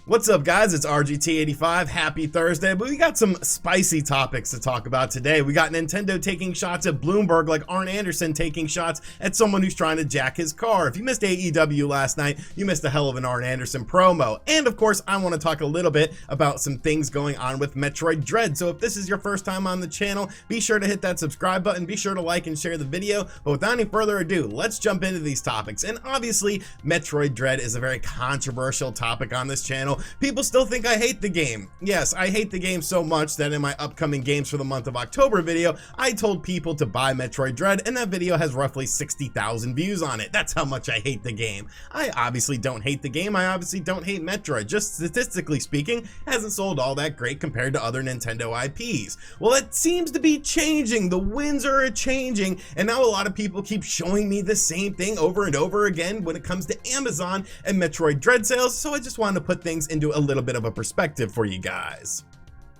What's up, guys? It's RGT85. Happy Thursday, but we got some spicy topics to talk about today. We got Nintendo taking shots at Bloomberg like Arn Anderson taking shots at someone who's trying to jack his car. If you missed AEW last night, you missed a hell of an Arn Anderson promo. And of course, I want to talk a little bit about some things going on with Metroid Dread. So if this is your first time on the channel, be sure to hit that subscribe button. Be sure to like and share the video. But without any further ado, let's jump into these topics. And obviously, Metroid Dread is a very controversial topic on this channel. People still think I hate the game. Yes, I hate the game so much that in my upcoming games for the month of October video, I told people to buy Metroid Dread, and that video has roughly 60,000 views on it. That's how much I hate the game. I obviously don't hate the game. I obviously don't hate Metroid. Just statistically speaking, hasn't sold all that great compared to other Nintendo IPs. Well, it seems to be changing. The winds are changing, and now a lot of people keep showing me the same thing over and over again when it comes to Amazon and Metroid Dread sales, so I just wanted to put things into a little bit of a perspective for you guys.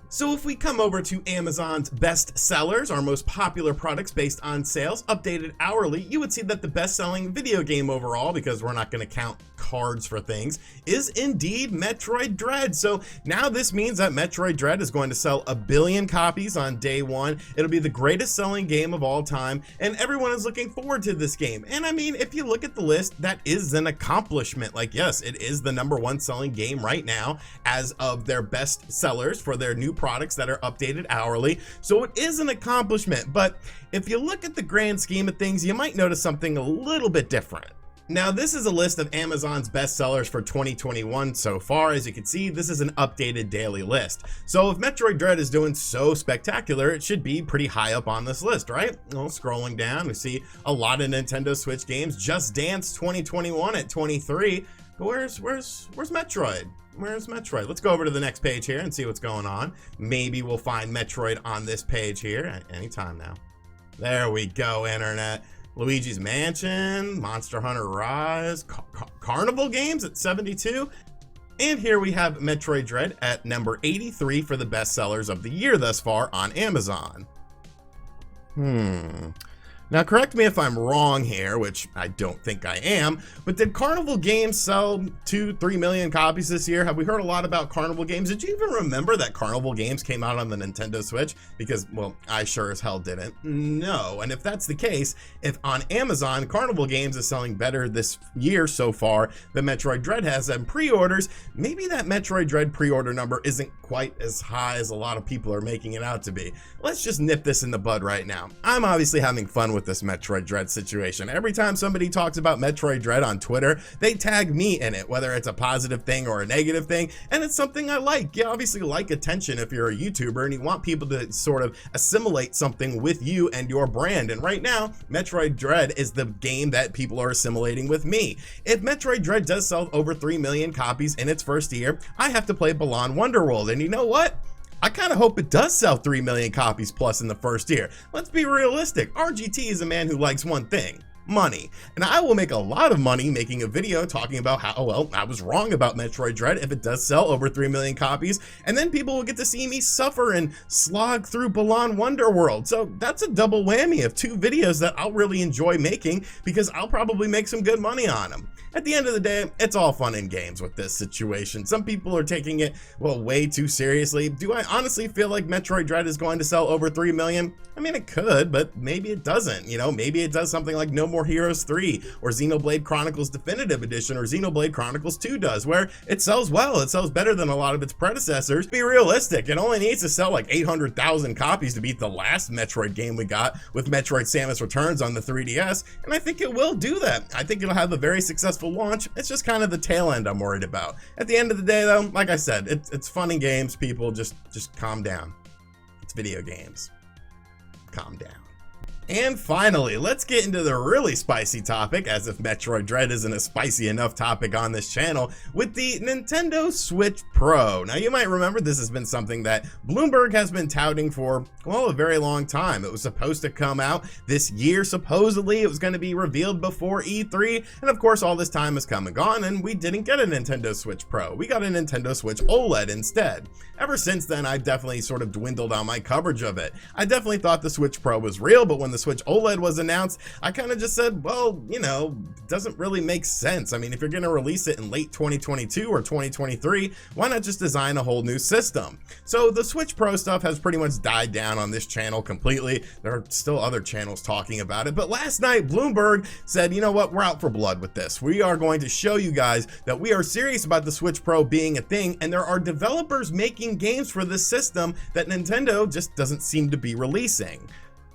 So if we come over to Amazon's best sellers, our most popular products based on sales, updated hourly, you would see that the best-selling video game overall, because we're not going to count cards for things, is indeed Metroid Dread. So now this means that Metroid Dread is going to sell 1 billion copies on day one. It'll be the greatest selling game of all time, and everyone is looking forward to this game. And I mean, if you look at the list, that is an accomplishment. Like, yes, it is the #1 selling game right now as of their best sellers for their new products that are updated hourly. So it is an accomplishment, but if you look at the grand scheme of things, you might notice something a little bit different. Now, this is a list of Amazon's best sellers for 2021 so far. As you can see, this is an updated daily list. So if Metroid Dread is doing so spectacular, it should be pretty high up on this list, right? Well, scrolling down, we see a lot of Nintendo Switch games. Just Dance 2021 at 23. But where's Metroid? Where's Metroid? Let's go over to the next page here and see what's going on. Maybe we'll find Metroid on this page here anytime now. There we go, internet. Luigi's Mansion, Monster Hunter Rise, Carnival Games at 72. And here we have Metroid Dread at number 83 for the best sellers of the year thus far on Amazon. Now, correct me if I'm wrong here, which I don't think I am, but did Carnival Games sell 2-3 million copies this year? Have we heard a lot about Carnival Games? Did you even remember that Carnival Games came out on the Nintendo Switch? Because, well, I sure as hell didn't. No, and if that's the case, if on Amazon, Carnival Games is selling better this year so far than Metroid Dread has in pre-orders, maybe that Metroid Dread pre-order number isn't quite as high as a lot of people are making it out to be. Let's just nip this in the bud right now. I'm obviously having fun with this Metroid Dread situation. Every time somebody talks about Metroid Dread on Twitter, they tag me in it, whether it's a positive thing or a negative thing, and it's something I like. You obviously like attention if you're a YouTuber and you want people to sort of assimilate something with you and your brand, and right now, Metroid Dread is the game that people are assimilating with me. If Metroid Dread does sell over 3 million copies in its first year, I have to play Balan Wonderworld, and you know what? I kind of hope it does sell 3 million copies plus in the first year. Let's be realistic. RGT is a man who likes one thing: money. And I will make a lot of money making a video talking about how, well, I was wrong about Metroid Dread if it does sell over 3 million copies, and then people will get to see me suffer and slog through Balan Wonderworld. So that's a double whammy of 2 videos that I'll really enjoy making because I'll probably make some good money on them. At the end of the day, it's all fun and games with this situation. Some people are taking it, well, way too seriously. Do I honestly feel like Metroid Dread is going to sell over 3 million? I mean, it could, but maybe it doesn't. You know, maybe it does something like No More Heroes 3 or Xenoblade Chronicles Definitive Edition or Xenoblade Chronicles 2 does, where it sells well. It sells better than a lot of its predecessors. Be realistic, it only needs to sell like 800,000 copies to beat the last Metroid game we got with Metroid Samus Returns on the 3DS, and I think it will do that. I think it'll have a very successful launch. It's just kind of the tail end I'm worried about. At the end of the day, though, like I said, it's fun and games. People just calm down. It's video games. Calm down. And finally, let's get into the really spicy topic, as if Metroid Dread isn't a spicy enough topic on this channel, with the Nintendo Switch Pro. Now, you might remember this has been something that Bloomberg has been touting for, well, a very long time. It was supposed to come out this year, supposedly. It was going to be revealed before E3, and of course, all this time has come and gone, and we didn't get a Nintendo Switch Pro. We got a Nintendo Switch OLED instead. Ever since then, I've definitely sort of dwindled on my coverage of it. I definitely thought the Switch Pro was real, but when the Switch OLED was announced, I kind of just said, well, you know, it doesn't really make sense. I mean, if you're going to release it in late 2022 or 2023, why not just design a whole new system? So the Switch Pro stuff has pretty much died down on this channel completely. There are still other channels talking about it, but last night Bloomberg said, you know what, we're out for blood with this. We are going to show you guys that we are serious about the Switch Pro being a thing, and there are developers making games for this system that Nintendo just doesn't seem to be releasing.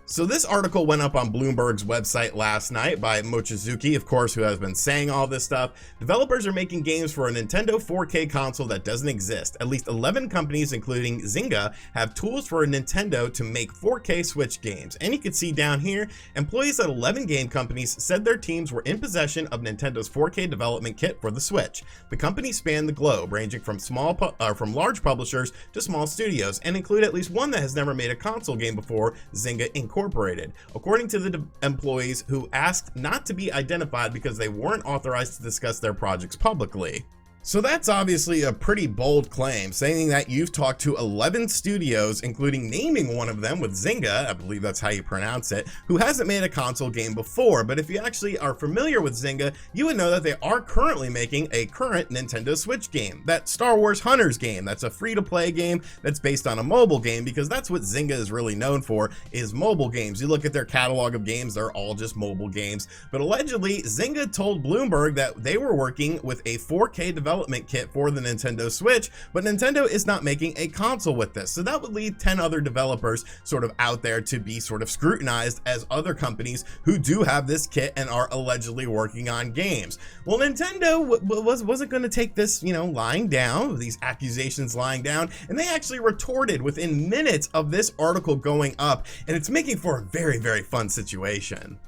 So this article went up on Bloomberg's website last night by Mochizuki, of course, who has been saying all this stuff. Developers are making games for a Nintendo 4K console that doesn't exist. At least 11 companies, including Zynga, have tools for a Nintendo to make 4K Switch games. And you can see down here, employees at 11 game companies said their teams were in possession of Nintendo's 4K development kit for the Switch. The companies span the globe, ranging from from large publishers to small studios, and include at least one that has never made a console game before, Zynga Incorporated. According to the employees who asked not to be identified because they weren't authorized to discuss their projects publicly. So that's obviously a pretty bold claim, saying that you've talked to 11 studios, including naming one of them with Zynga, I believe that's how you pronounce it, who hasn't made a console game before. But if you actually are familiar with Zynga, you would know that they are currently making a current Nintendo Switch game, that Star Wars Hunters game. That's a free-to-play game that's based on a mobile game, because that's what Zynga is really known for, is mobile games. You look at their catalog of games, they're all just mobile games. But allegedly, Zynga told Bloomberg that they were working with a 4K development kit for the Nintendo Switch, but Nintendo is not making a console with this. So that would leave 10 other developers sort of out there to be sort of scrutinized as other companies who do have this kit and are allegedly working on games. Well, Nintendo wasn't going to take this, you know, lying down, these accusations lying down, and they actually retorted within minutes of this article going up, and it's making for a very, very fun situation.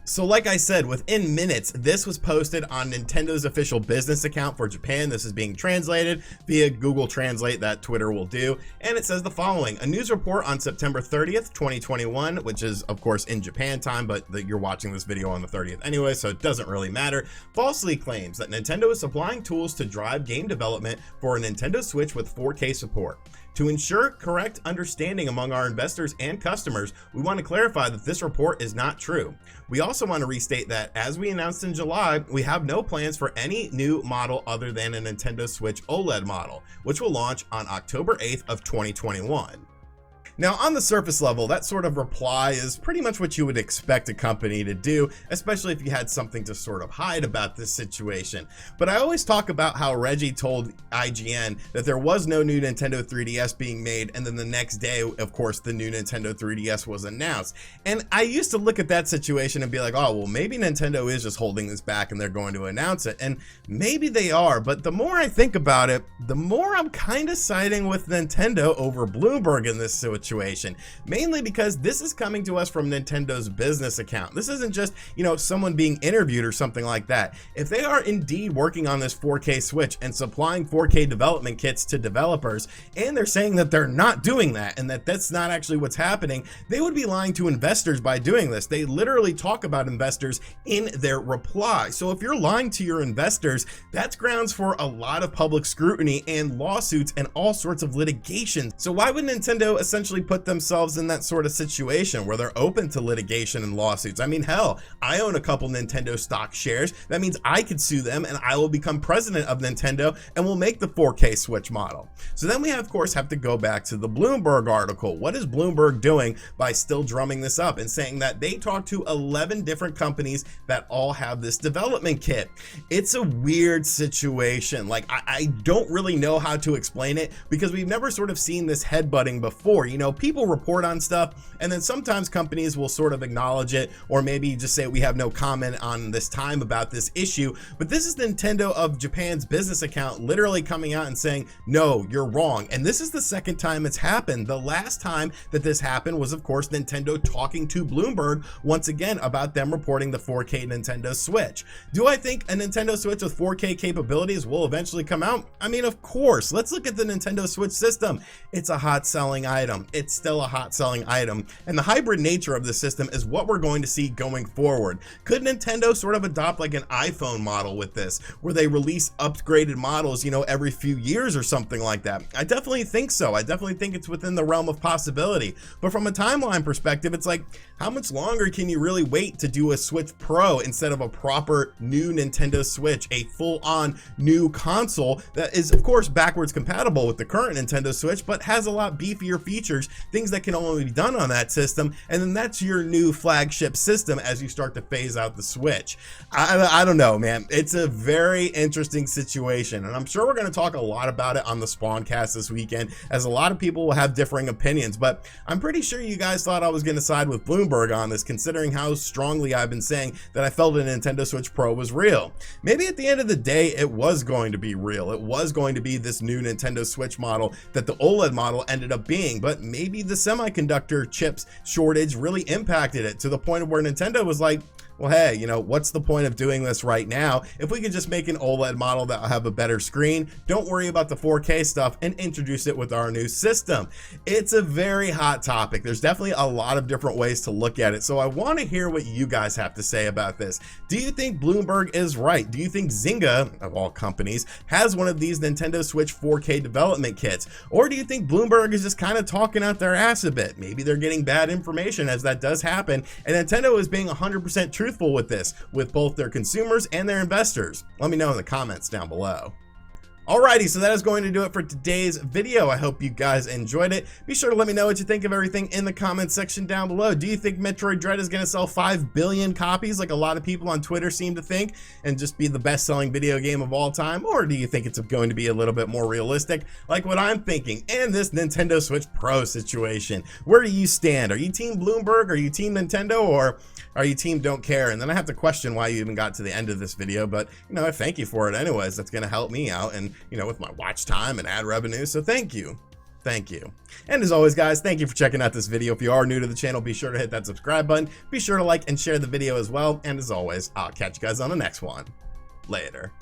So like I said, within minutes, this was posted on Nintendo's official business account for Japan. This is being translated via Google Translate, that Twitter will do. And it says the following: a news report on September 30th, 2021, which is of course in Japan time, but you're watching this video on the 30th anyway, so it doesn't really matter, falsely claims that Nintendo is supplying tools to drive game development for a Nintendo Switch with 4K support. To ensure correct understanding among our investors and customers, we want to clarify that this report is not true. We also want to restate that, as we announced in July, we have no plans for any new model other than a Nintendo Switch OLED model, which will launch on October 8th of 2021. Now, on the surface level, that sort of reply is pretty much what you would expect a company to do, especially if you had something to sort of hide about this situation. But I always talk about how Reggie told IGN that there was no new Nintendo 3DS being made, and then the next day, of course, the new Nintendo 3DS was announced. And I used to look at that situation and be like, oh, well, maybe Nintendo is just holding this back and they're going to announce it. And maybe they are, but the more I think about it, the more I'm kind of siding with Nintendo over Bloomberg in this situation. Mainly because this is coming to us from Nintendo's business account. This isn't just, you know, someone being interviewed or something like that. If they are indeed working on this 4K Switch and supplying 4K development kits to developers, and they're saying that they're not doing that and that that's not actually what's happening, they would be lying to investors by doing this. They literally talk about investors in their reply. So if you're lying to your investors, that's grounds for a lot of public scrutiny and lawsuits and all sorts of litigation. So why would Nintendo essentially put themselves in that sort of situation where they're open to litigation and lawsuits? I mean, hell, I own a couple Nintendo stock shares. That means I could sue them and I will become president of Nintendo and will make the 4K Switch model. So then we, of course, have to go back to the Bloomberg article. What is Bloomberg doing by still drumming this up and saying that they talked to 11 different companies that all have this development kit? It's a weird situation. Like, I don't really know how to explain it because we've never sort of seen this headbutting before. You know, people report on stuff and then sometimes companies will sort of acknowledge it or maybe just say we have no comment on this time about this issue. But this is Nintendo of Japan's business account literally coming out and saying, no, you're wrong. And this is the second time it's happened. The last time that this happened was, of course, Nintendo talking to Bloomberg once again about them reporting the 4K Nintendo Switch. Do I think a Nintendo Switch with 4K capabilities will eventually come out? I mean, of course. Let's look at the Nintendo Switch system. It's a hot selling item. down, it's still a hot selling item, and the hybrid nature of the system is what we're going to see going forward. Could Nintendo sort of adopt like an iPhone model with this, where they release upgraded models, you know, every few years or something like that? I definitely think so. I definitely think it's within the realm of possibility. But from a timeline perspective, it's like, how much longer can you really wait to do a Switch Pro instead of a proper new Nintendo Switch, a full-on new console that is of course backwards compatible with the current Nintendo Switch, but has a lot beefier features, things that can only be done on that system, and then that's your new flagship system as you start to phase out the Switch. I don't know, man. It's a very interesting situation, and I'm sure we're going to talk a lot about it on the Spawncast this weekend, as a lot of people will have differing opinions, but I'm pretty sure you guys thought I was going to side with Bloomberg on this, considering how strongly I've been saying that I felt a Nintendo Switch Pro was real. Maybe at the end of the day it was going to be real. It was going to be this new Nintendo Switch model that the OLED model ended up being, but maybe the semiconductor chips shortage really impacted it to the point of where Nintendo was like, well, hey, you know, what's the point of doing this right now? If we could just make an OLED model that'll have a better screen, don't worry about the 4K stuff, and introduce it with our new system. It's a very hot topic. There's definitely a lot of different ways to look at it. So I want to hear what you guys have to say about this. Do you think Bloomberg is right? Do you think Zynga, of all companies, has one of these Nintendo Switch 4K development kits? Or do you think Bloomberg is just kind of talking out their ass a bit? Maybe they're getting bad information, as that does happen, and Nintendo is being 100% truthful with this, with both their consumers and their investors. Let me know in the comments down below. Alrighty, so that is going to do it for today's video. I hope you guys enjoyed it. Be sure to let me know what you think of everything in the comment section down below. Do you think Metroid Dread is going to sell 5 billion copies like a lot of people on Twitter seem to think, and just be the best-selling video game of all time? Or do you think it's going to be a little bit more realistic, like what I'm thinking, and this Nintendo Switch Pro situation? Where do you stand? Are you team Bloomberg? Are you team Nintendo? Or are you team don't care? And then I have to question why you even got to the end of this video, but you know, I thank you for it anyways. That's going to help me out, and you know, with my watch time and ad revenue, so thank you. Thank you. And as always, guys, thank you for checking out this video. If you are new to the channel, be sure to hit that subscribe button. Be sure to like and share the video as well. And as always, I'll catch you guys on the next one. Later.